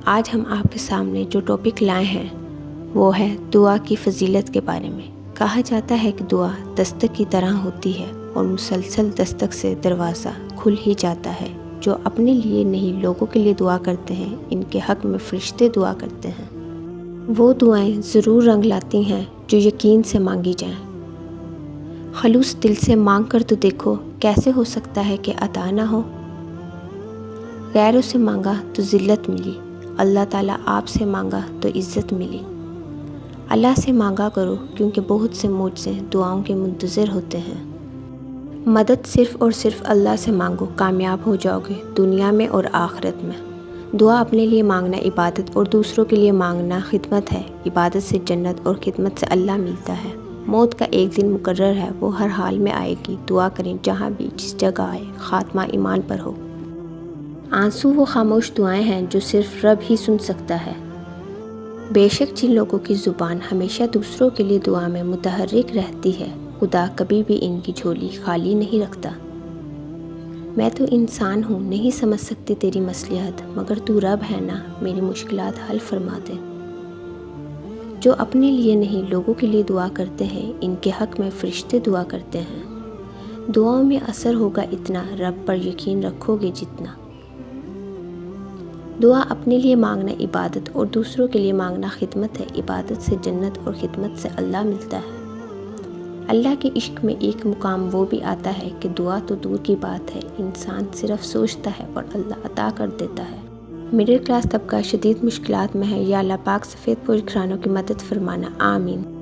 آج ہم آپ کے سامنے جو ٹاپک لائے ہیں وہ ہے دعا کی فضیلت کے بارے میں۔ کہا جاتا ہے کہ دعا دستک کی طرح ہوتی ہے اور مسلسل دستک سے دروازہ کھل ہی جاتا ہے۔ جو اپنے لیے نہیں لوگوں کے لیے دعا کرتے ہیں، ان کے حق میں فرشتے دعا کرتے ہیں۔ وہ دعائیں ضرور رنگ لاتی ہیں جو یقین سے مانگی جائیں۔ خلوص دل سے مانگ کر تو دیکھو، کیسے ہو سکتا ہے کہ عطا نہ ہو۔ غیروں سے مانگا تو ذلت ملی، اللہ تعالیٰ آپ سے مانگا تو عزت ملی۔ اللہ سے مانگا کرو کیونکہ بہت سے معجزے دعاؤں کے منتظر ہوتے ہیں۔ مدد صرف اور صرف اللہ سے مانگو، کامیاب ہو جاؤ گے دنیا میں اور آخرت میں۔ دعا اپنے لیے مانگنا عبادت اور دوسروں کے لیے مانگنا خدمت ہے۔ عبادت سے جنت اور خدمت سے اللہ ملتا ہے۔ موت کا ایک دن مقرر ہے، وہ ہر حال میں آئے گی۔ دعا کریں جہاں بھی جس جگہ آئے، خاتمہ ایمان پر ہو۔ آنسو وہ خاموش دعائیں ہیں جو صرف رب ہی سن سکتا ہے۔ بے شک جن لوگوں کی زبان ہمیشہ دوسروں کے لیے دعا میں متحرک رہتی ہے، خدا کبھی بھی ان کی جھولی خالی نہیں رکھتا۔ میں تو انسان ہوں، نہیں سمجھ سکتی تیری مصلحت، مگر تو رب ہے نا، میری مشکلات حل فرما دے۔ جو اپنے لیے نہیں لوگوں کے لیے دعا کرتے ہیں، ان کے حق میں فرشتے دعا کرتے ہیں۔ دعاؤں میں اثر ہوگا اتنا، رب پر یقین رکھو گے جتنا۔ دعا اپنے لیے مانگنا عبادت اور دوسروں کے لیے مانگنا خدمت ہے۔ عبادت سے جنت اور خدمت سے اللہ ملتا ہے۔ اللہ کے عشق میں ایک مقام وہ بھی آتا ہے کہ دعا تو دور کی بات ہے، انسان صرف سوچتا ہے اور اللہ عطا کر دیتا ہے۔ مڈل کلاس طبقہ شدید مشکلات میں ہے، یا اللہ پاک سفید پوش گھرانوں کی مدد فرمانا، آمین۔